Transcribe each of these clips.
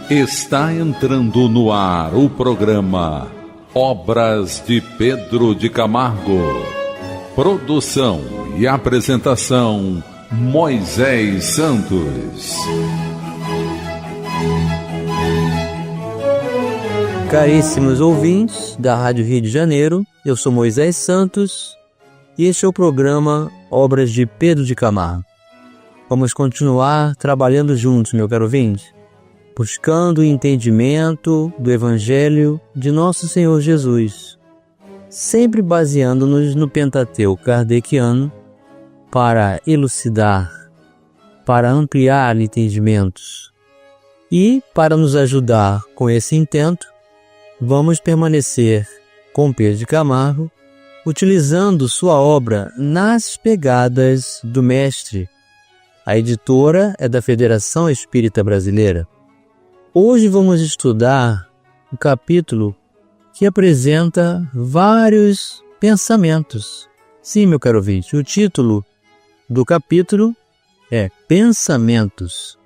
Está entrando no ar o programa Obras de Pedro de Camargo. Produção e apresentação Moisés Santos. Caríssimos ouvintes da Rádio Rio de Janeiro, eu sou Moisés Santos e este é o programa Obras de Pedro de Camargo. Vamos continuar trabalhando juntos, meu caro ouvinte, buscando o entendimento do Evangelho de Nosso Senhor Jesus, sempre baseando-nos no Pentateuco kardeciano para elucidar, para ampliar entendimentos. E, para nos ajudar com esse intento, vamos permanecer com Pedro de Camargo, utilizando sua obra Nas Pegadas do Mestre. A editora é da Federação Espírita Brasileira. Hoje vamos estudar um capítulo que apresenta vários pensamentos. Sim, meu caro ouvinte, o título do capítulo é Pensamentos.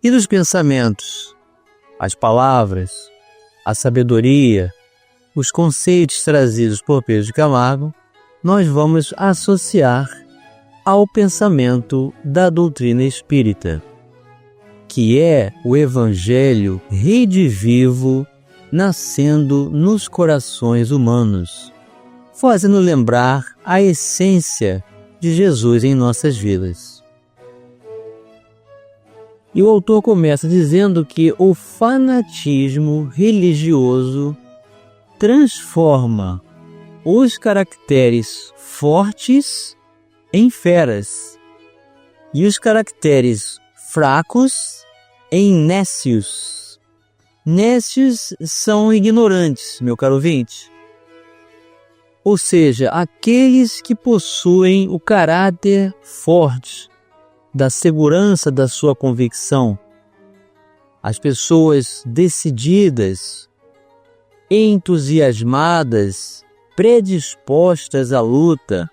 E dos pensamentos, as palavras, a sabedoria, os conceitos trazidos por Pedro de Camargo, nós vamos associar ao pensamento da doutrina espírita, que é o Evangelho redivivo nascendo nos corações humanos, fazendo lembrar a essência de Jesus em nossas vidas. E o autor começa dizendo que o fanatismo religioso transforma os caracteres fortes em feras e os caracteres fracos em nécios. Nécios são ignorantes, meu caro ouvinte. Ou seja, aqueles que possuem o caráter forte da segurança da sua convicção. As pessoas decididas, entusiasmadas, predispostas à luta,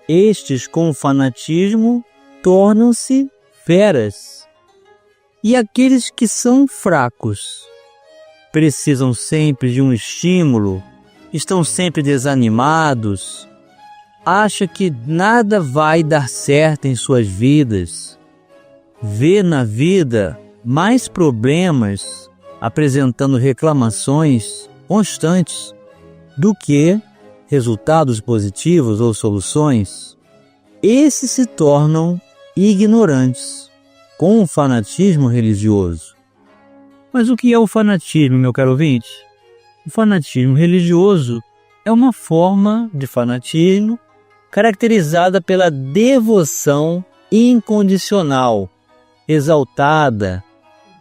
estes com fanatismo tornam-se feras. E aqueles que são fracos precisam sempre de um estímulo, estão sempre desanimados, acham que nada vai dar certo em suas vidas, vê na vida mais problemas, apresentando reclamações constantes do que resultados positivos ou soluções. Esses se tornam ignorantes com o fanatismo religioso. Mas o que é o fanatismo, meu caro ouvinte? O fanatismo religioso é uma forma de fanatismo caracterizada pela devoção incondicional, exaltada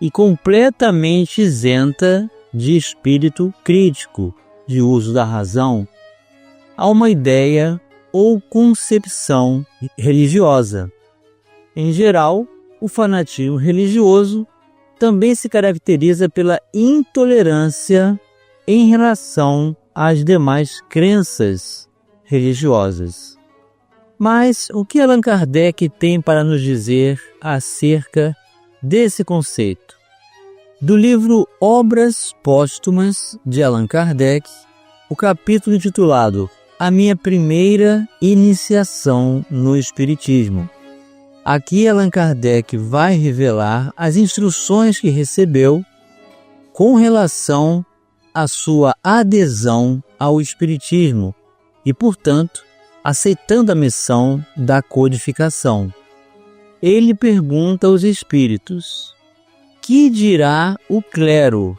e completamente isenta de espírito crítico, de uso da razão, a uma ideia ou concepção religiosa. Em geral, o fanatismo religioso também se caracteriza pela intolerância em relação às demais crenças religiosas. Mas o que Allan Kardec tem para nos dizer acerca desse conceito? Do livro Obras Póstumas de Allan Kardec, o capítulo intitulado A Minha Primeira Iniciação no Espiritismo. Aqui Allan Kardec vai revelar as instruções que recebeu com relação à sua adesão ao Espiritismo e, portanto, aceitando a missão da codificação. Ele pergunta aos espíritos: que dirá o clero?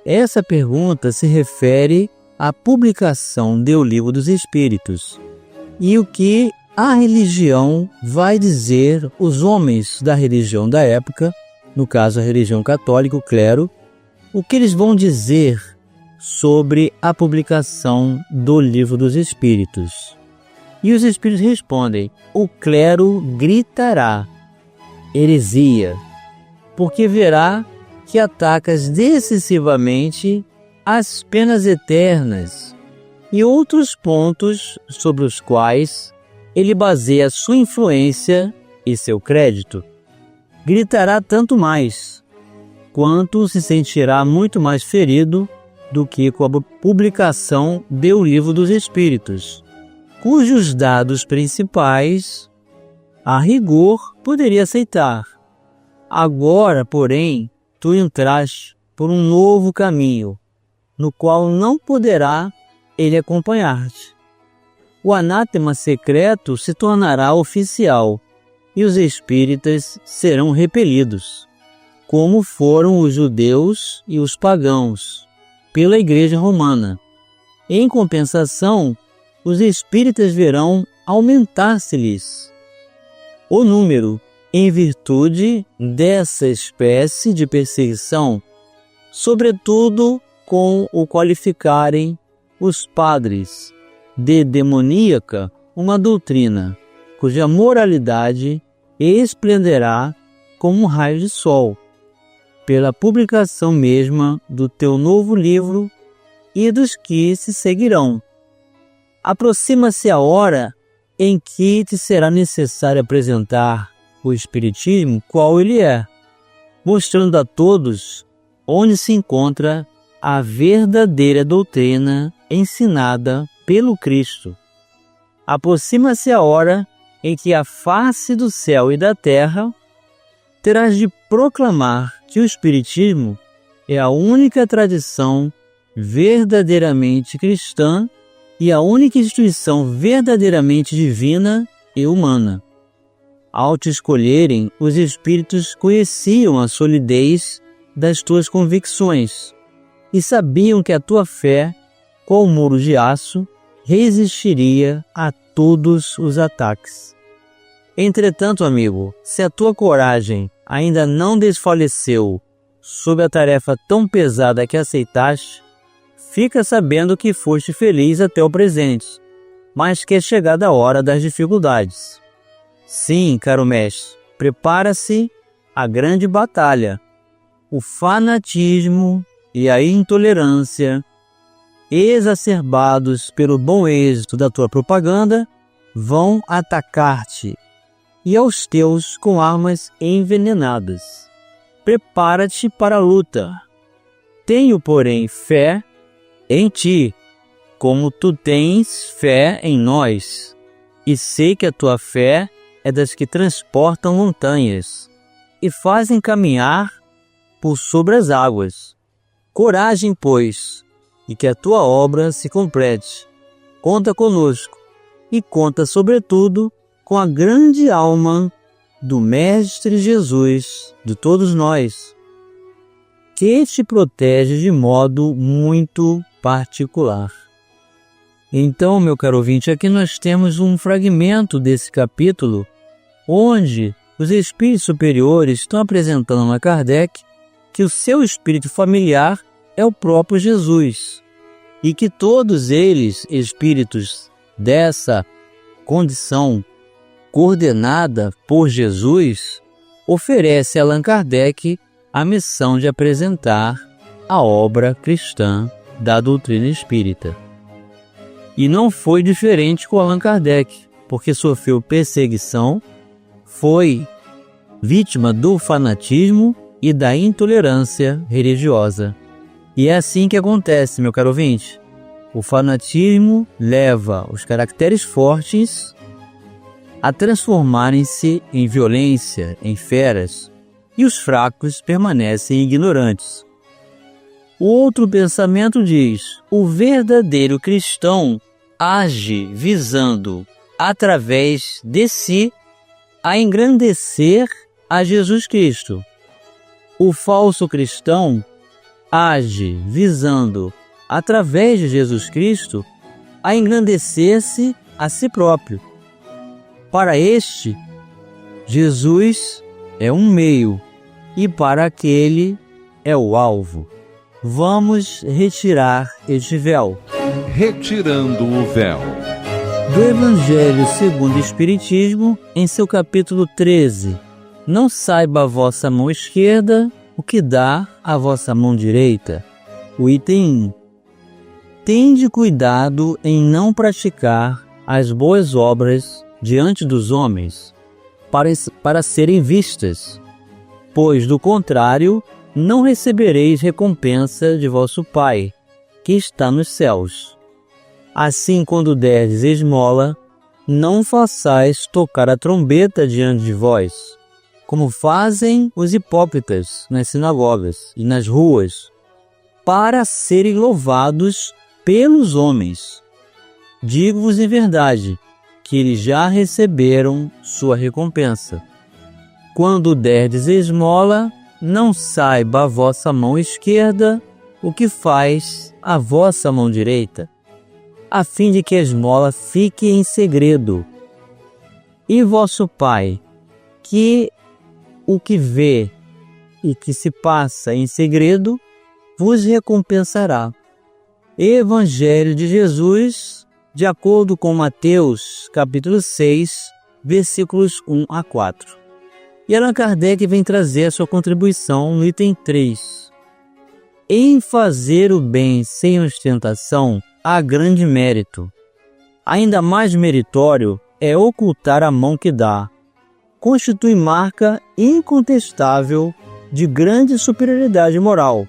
Essa pergunta se refere à publicação do Livro dos Espíritos e o que a religião vai dizer, os homens da religião da época, no caso a religião católica, o clero, o que eles vão dizer sobre a publicação do Livro dos Espíritos. E os espíritos respondem: o clero gritará heresia, porque verá que atacas decisivamente as penas eternas e outros pontos sobre os quais ele baseia sua influência e seu crédito. Gritará tanto mais, porquanto se sentirá muito mais ferido do que com a publicação do Livro dos Espíritos, cujos dados principais, a rigor, poderia aceitar. Agora, porém, tu entraste por um novo caminho, no qual não poderá ele acompanhar-te. O anátema secreto se tornará oficial, e os espíritas serão repelidos, como foram os judeus e os pagãos, pela Igreja Romana. Em compensação, os espíritas verão aumentar-se-lhes o número, em virtude dessa espécie de perseguição, sobretudo com o qualificarem os padres de demoníaca uma doutrina cuja moralidade esplenderá como um raio de sol, pela publicação mesma do teu novo livro e dos que se seguirão. Aproxima-se a hora em que te será necessário apresentar o Espiritismo qual ele é, mostrando a todos onde se encontra a verdadeira doutrina ensinada pelo Cristo. Aproxima-se a hora em que a face do céu e da terra terás de proclamar que o Espiritismo é a única tradição verdadeiramente cristã e a única instituição verdadeiramente divina e humana. Ao te escolherem, os espíritos conheciam a solidez das tuas convicções e sabiam que a tua fé, qual muro de aço, resistiria a todos os ataques. Entretanto, amigo, se a tua coragem ainda não desfaleceu sob a tarefa tão pesada que aceitaste, fica sabendo que foste feliz até o presente, mas que é chegada a hora das dificuldades. Sim, caro mestre, prepara-se a grande batalha. O fanatismo e a intolerância, exacerbados pelo bom êxito da tua propaganda, vão atacar-te e aos teus com armas envenenadas. Prepara-te para a luta. Tenho, porém, fé em ti, como tu tens fé em nós, e sei que a tua fé é das que transportam montanhas e fazem caminhar por sobre as águas. Coragem, pois, e que a tua obra se complete. Conta conosco e conta, sobretudo, com a grande alma do Mestre Jesus, de todos nós, que te protege de modo muito particular. Então, meu caro ouvinte, aqui nós temos um fragmento desse capítulo, onde os espíritos superiores estão apresentando a Kardec que o seu espírito familiar é o próprio Jesus, e que todos eles, espíritos dessa condição coordenada por Jesus, oferece a Allan Kardec a missão de apresentar a obra cristã da doutrina espírita. E não foi diferente com Allan Kardec, porque sofreu perseguição, foi vítima do fanatismo e da intolerância religiosa. E é assim que acontece, meu caro ouvinte. O fanatismo leva os caracteres fortes a transformarem-se em violência, em feras, e os fracos permanecem ignorantes. O outro pensamento diz: o verdadeiro cristão age visando, através de si, a engrandecer a Jesus Cristo. O falso cristão age visando, através de Jesus Cristo, a engrandecer-se a si próprio. Para este, Jesus é um meio e para aquele é o alvo. Vamos retirar este véu. Retirando o véu. Do Evangelho segundo o Espiritismo, em seu capítulo 13. Não saiba a vossa mão esquerda o que dá a vossa mão direita. O item 1. Tende cuidado em não praticar as boas obras diante dos homens, para serem vistas, pois, do contrário, não recebereis recompensa de vosso Pai, que está nos céus. Assim, quando derdes esmola, não façais tocar a trombeta diante de vós, como fazem os hipócritas nas sinagogas e nas ruas, para serem louvados pelos homens. Digo-vos em verdade, que eles já receberam sua recompensa. Quando derdes esmola, não saiba a vossa mão esquerda o que faz a vossa mão direita, a fim de que a esmola fique em segredo. E vosso Pai, que o que vê e que se passa em segredo, vos recompensará. Evangelho de Jesus, de acordo com Mateus, capítulo 6, versículos 1 a 4. E Allan Kardec vem trazer a sua contribuição no item 3. Em fazer o bem sem ostentação, há grande mérito. Ainda mais meritório é ocultar a mão que dá. Constitui marca incontestável de grande superioridade moral,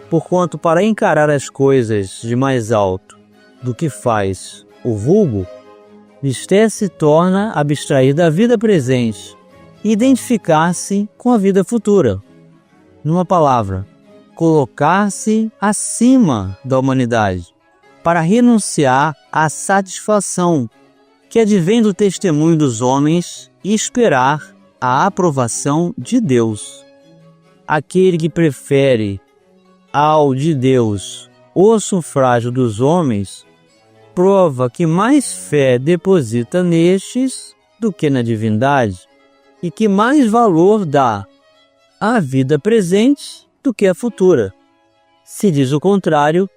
porquanto para encarar as coisas de mais alto do que faz o vulgo, isto se torna abstrair da vida presente e identificar-se com a vida futura. Numa palavra, colocar-se acima da humanidade, para renunciar à satisfação que advém do testemunho dos homens e esperar a aprovação de Deus. Aquele que prefere ao de Deus o sufrágio dos homens, prova que mais fé deposita nestes do que na divindade, e que mais valor dá à vida presente do que à futura. Se diz o contrário,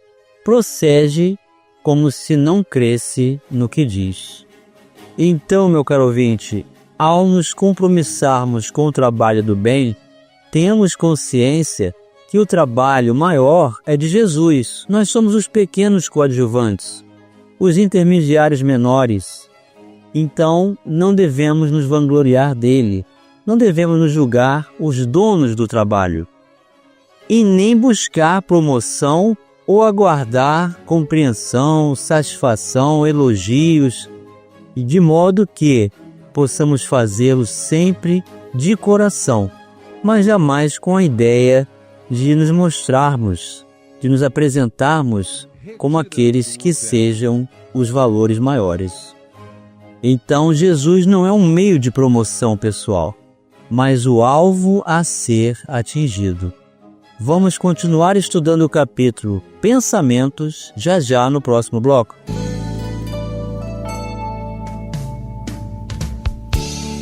procede como se não cresce no que diz. Então, meu caro ouvinte, ao nos compromissarmos com o trabalho do bem, temos consciência que o trabalho maior é de Jesus. Nós somos os pequenos coadjuvantes, os intermediários menores. Então, não devemos nos vangloriar dele, não devemos nos julgar os donos do trabalho, e nem buscar promoção ou aguardar compreensão, satisfação, elogios, e de modo que possamos fazê-lo sempre de coração, mas jamais com a ideia de nos mostrarmos, de nos apresentarmos como aqueles que sejam os valores maiores. Então, Jesus não é um meio de promoção pessoal, mas o alvo a ser atingido. Vamos continuar estudando o capítulo Pensamentos já no próximo bloco.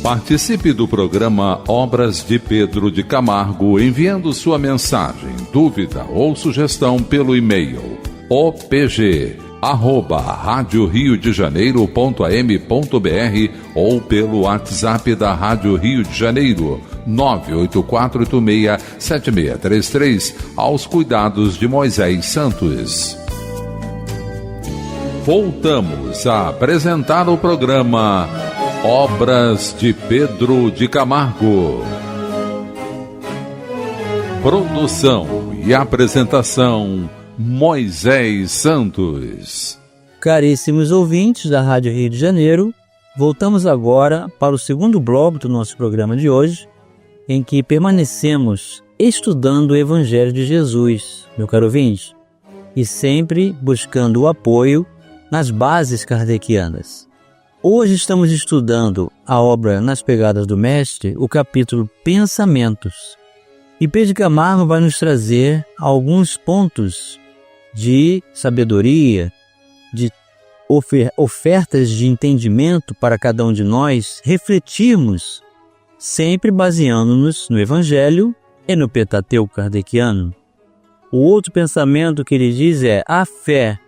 Participe do programa Obras de Pedro de Camargo enviando sua mensagem, dúvida ou sugestão pelo e-mail opg@radioriodejaneiro.am.br ou pelo WhatsApp da Rádio Rio de Janeiro 984867633 aos cuidados de Moisés Santos. Voltamos a apresentar o programa Obras de Pedro de Camargo. Produção e apresentação Moisés Santos. Caríssimos ouvintes da Rádio Rio de Janeiro, voltamos agora para o segundo bloco do nosso programa de hoje, em que permanecemos estudando o Evangelho de Jesus, meu caro ouvinte, e sempre buscando o apoio nas bases kardecianas. Hoje estamos estudando a obra Nas Pegadas do Mestre, o capítulo Pensamentos. E Pedro de Camargo vai nos trazer alguns pontos de sabedoria, de ofertas de entendimento para cada um de nós refletirmos, sempre baseando-nos no Evangelho e no Pentateuco kardeciano. O outro pensamento que ele diz é: a fé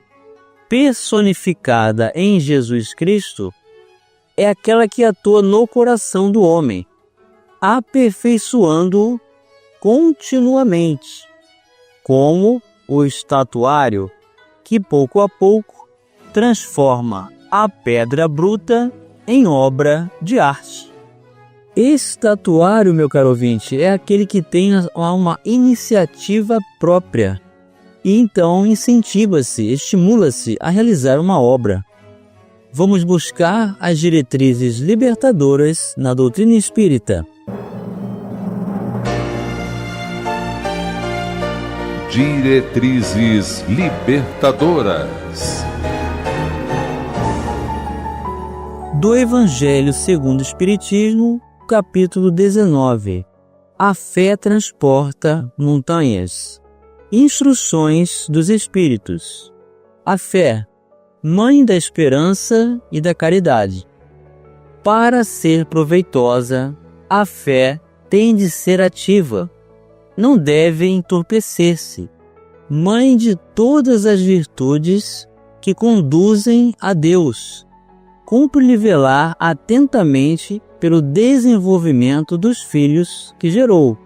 personificada em Jesus Cristo é aquela que atua no coração do homem, aperfeiçoando-o continuamente, como o estatuário que pouco a pouco transforma a pedra bruta em obra de arte. Estatuário, meu caro ouvinte, é aquele que tem uma iniciativa própria e então incentiva-se, estimula-se a realizar uma obra. Vamos buscar as diretrizes libertadoras na doutrina espírita. Diretrizes libertadoras. Do Evangelho segundo o Espiritismo, capítulo 19. A fé transporta montanhas. Instruções dos Espíritos. A fé, mãe da esperança e da caridade. Para ser proveitosa, a fé tem de ser ativa. Não deve entorpecer-se. Mãe de todas as virtudes que conduzem a Deus. Cumpre-lhe velar atentamente pelo desenvolvimento dos filhos que gerou.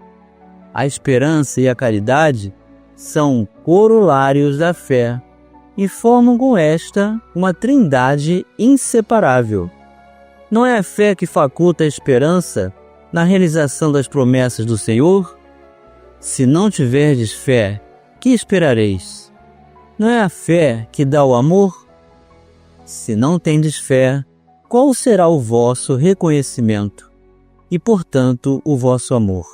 A esperança e a caridade são corolários da fé e formam com esta uma trindade inseparável. Não é a fé que faculta a esperança na realização das promessas do Senhor? Se não tiverdes fé, que esperareis? Não é a fé que dá o amor? Se não tendes fé, qual será o vosso reconhecimento e, portanto, o vosso amor?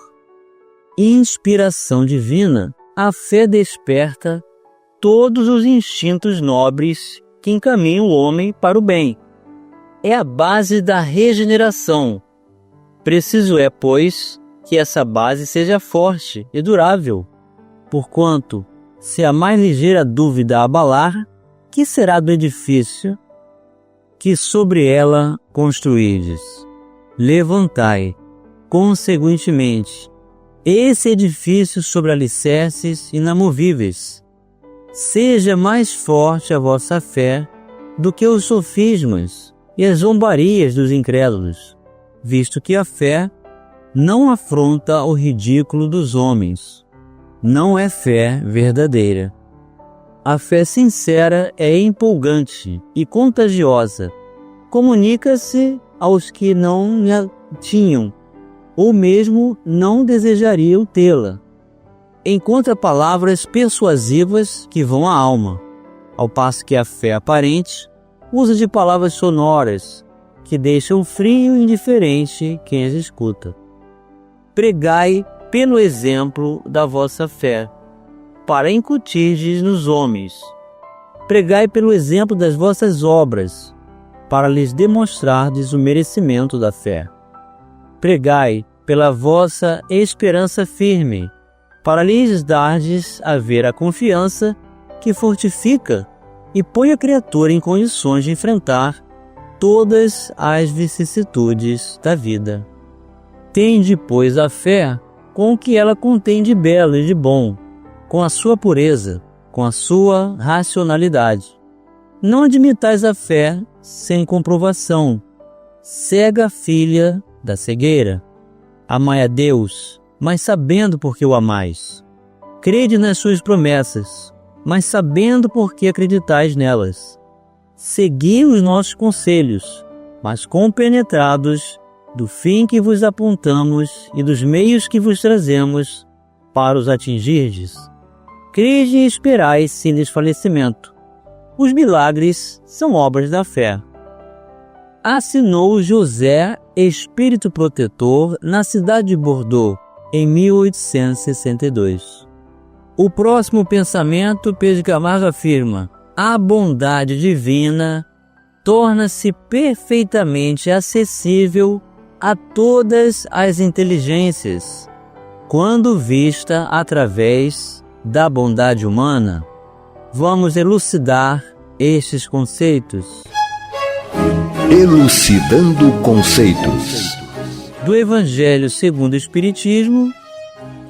Inspiração divina, a fé desperta todos os instintos nobres que encaminham o homem para o bem. É a base da regeneração. Preciso é, pois, que essa base seja forte e durável, porquanto, se a mais ligeira dúvida abalar, que será do edifício que sobre ela construídes? Levantai, conseguintemente, esse edifício sobre alicerces inamovíveis. Seja mais forte a vossa fé do que os sofismas e as zombarias dos incrédulos, visto que a fé não afronta o ridículo dos homens. Não é fé verdadeira. A fé sincera é empolgante e contagiosa. Comunica-se aos que não a tinham, ou mesmo não desejariam tê-la. Encontra palavras persuasivas que vão à alma, ao passo que a fé aparente usa de palavras sonoras que deixam frio e indiferente quem as escuta. Pregai pelo exemplo da vossa fé, para incutirdes nos homens. Pregai pelo exemplo das vossas obras, para lhes demonstrardes o merecimento da fé. Pregai pela vossa esperança firme, para lhes dardes a ver a confiança que fortifica e põe a criatura em condições de enfrentar todas as vicissitudes da vida. Tende, pois, a fé com o que ela contém de belo e de bom, com a sua pureza, com a sua racionalidade. Não admitais a fé sem comprovação, cega filha da cegueira. Amai a Deus, mas sabendo por que o amais. Crede nas suas promessas, mas sabendo por que acreditais nelas. Segui os nossos conselhos, mas compenetrados do fim que vos apontamos e dos meios que vos trazemos para os atingirdes. Crede e esperai sem desfalecimento. Os milagres são obras da fé. Assinou José, espírito protetor, na cidade de Bordeaux, em 1862. O próximo pensamento, Pedro de Camargo afirma: a bondade divina torna-se perfeitamente acessível a todas as inteligências, quando vista através da bondade humana. Vamos elucidar estes conceitos. Elucidando conceitos. Do Evangelho segundo o Espiritismo,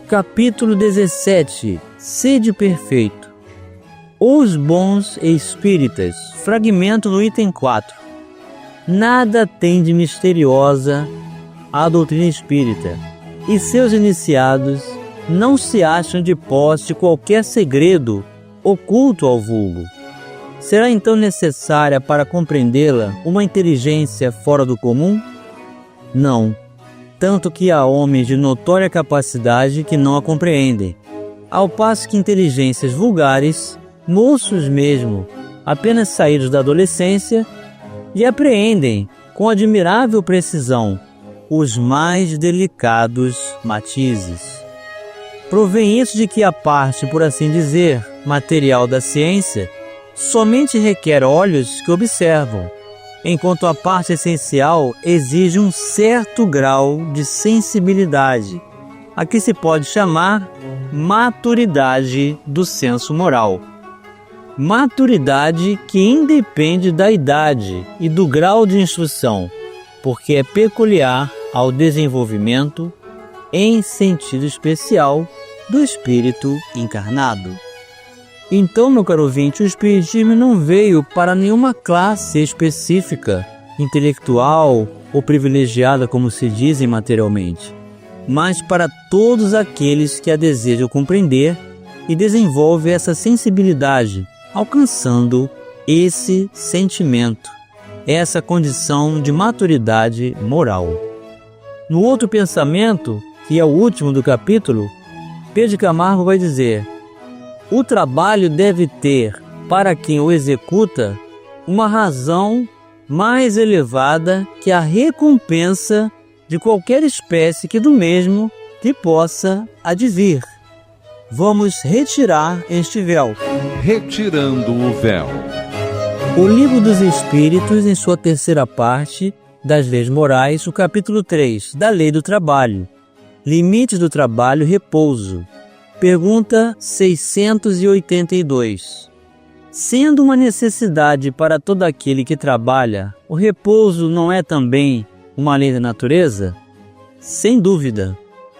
capítulo 17. Sede perfeito. Os bons espíritas, fragmento no item 4. Nada tem de misteriosa a doutrina espírita, e seus iniciados não se acham de posse de qualquer segredo oculto ao vulgo. Será então necessária para compreendê-la uma inteligência fora do comum? Não. tanto que há homens de notória capacidade que não a compreendem, ao passo que inteligências vulgares, moços mesmo, apenas saídos da adolescência, lhe apreendem com admirável precisão os mais delicados matizes. Provém isso de que a parte, por assim dizer, material da ciência, somente requer olhos que observam, enquanto a parte essencial exige um certo grau de sensibilidade, a que se pode chamar maturidade do senso moral. Maturidade que independe da idade e do grau de instrução, porque é peculiar ao desenvolvimento, em sentido especial, do espírito encarnado. Então, meu caro ouvinte, o Espiritismo não veio para nenhuma classe específica, intelectual ou privilegiada, como se dizem materialmente, mas para todos aqueles que a desejam compreender e desenvolvem essa sensibilidade, alcançando esse sentimento, essa condição de maturidade moral. No outro pensamento, que é o último do capítulo, Pedro de Camargo vai dizer: o trabalho deve ter, para quem o executa, uma razão mais elevada que a recompensa de qualquer espécie que do mesmo lhe possa advir. Vamos retirar este véu. Retirando o véu. O Livro dos Espíritos, em sua terceira parte, das Leis Morais, o capítulo 3, da Lei do Trabalho. Limites do trabalho e repouso. Pergunta 682. Sendo uma necessidade para todo aquele que trabalha, o repouso não é também uma lei da natureza? Sem dúvida.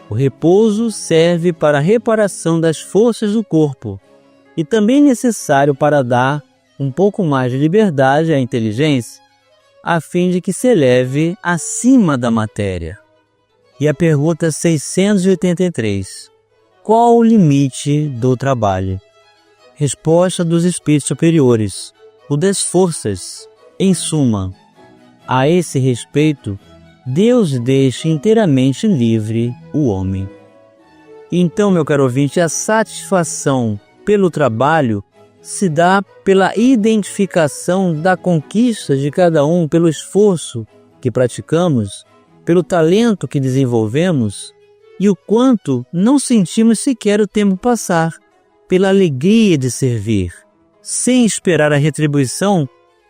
O repouso serve para a reparação das forças do corpo e também é necessário para dar um pouco mais de liberdade à inteligência, a fim de que se eleve acima da matéria. E a pergunta 683. Qual o limite do trabalho? Resposta dos espíritos superiores: o das forças. Em suma, a esse respeito, Deus deixa inteiramente livre o homem. Então, meu caro ouvinte, a satisfação pelo trabalho se dá pela identificação da conquista de cada um, pelo esforço que praticamos, pelo talento que desenvolvemos e o quanto não sentimos sequer o tempo passar, pela alegria de servir. Sem esperar a retribuição,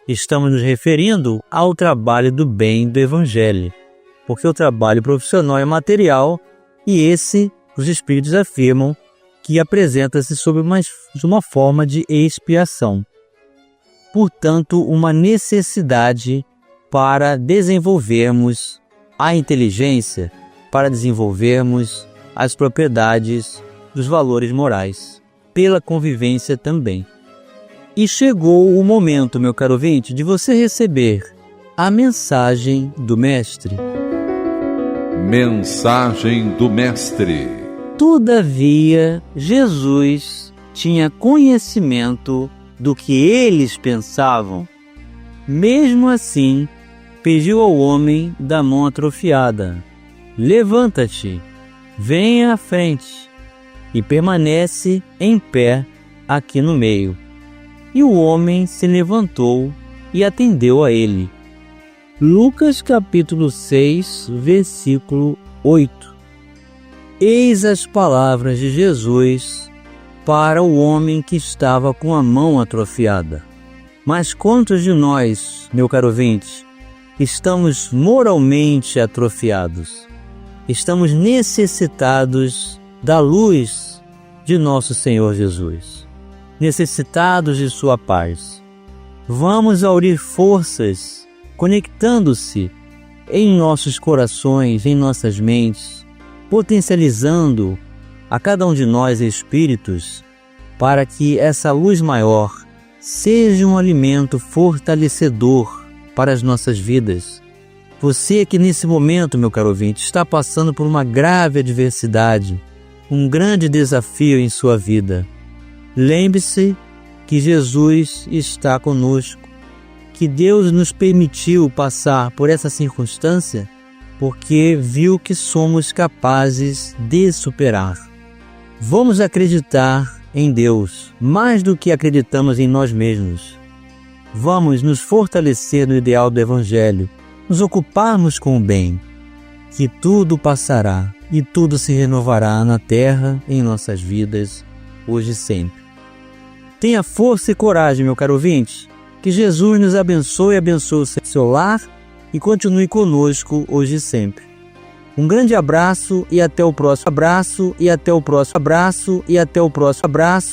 estamos nos referindo ao trabalho do bem do Evangelho, porque o trabalho profissional é material e esse, os Espíritos afirmam, que apresenta-se sob uma forma de expiação. Portanto, uma necessidade para desenvolvermos a inteligência, para desenvolvermos as propriedades dos valores morais, pela convivência também. E chegou o momento, meu caro ouvinte, de você receber a mensagem do Mestre. Mensagem do Mestre. Todavia, Jesus tinha conhecimento do que eles pensavam. Mesmo assim, pediu ao homem da mão atrofiada: levanta-te, venha à frente, e permanece em pé aqui no meio. E o homem se levantou e atendeu a ele. Lucas capítulo 6, versículo 8. Eis as palavras de Jesus para o homem que estava com a mão atrofiada. Mas quantos de nós, meu caro ouvinte, estamos moralmente atrofiados? Estamos necessitados da luz de nosso Senhor Jesus, necessitados de sua paz. Vamos aurir forças, conectando-se em nossos corações, em nossas mentes, potencializando a cada um de nós espíritos, para que essa luz maior seja um alimento fortalecedor para as nossas vidas. Você que nesse momento, meu caro ouvinte, está passando por uma grave adversidade, um grande desafio em sua vida, lembre-se que Jesus está conosco, que Deus nos permitiu passar por essa circunstância porque viu que somos capazes de superar. Vamos acreditar em Deus mais do que acreditamos em nós mesmos. Vamos nos fortalecer no ideal do Evangelho, nos ocuparmos com o bem, que tudo passará e tudo se renovará na terra, em nossas vidas, hoje e sempre. Tenha força e coragem, meu caro ouvinte. Que Jesus nos abençoe o seu lar e continue conosco hoje e sempre. Um grande abraço e até o próximo abraço.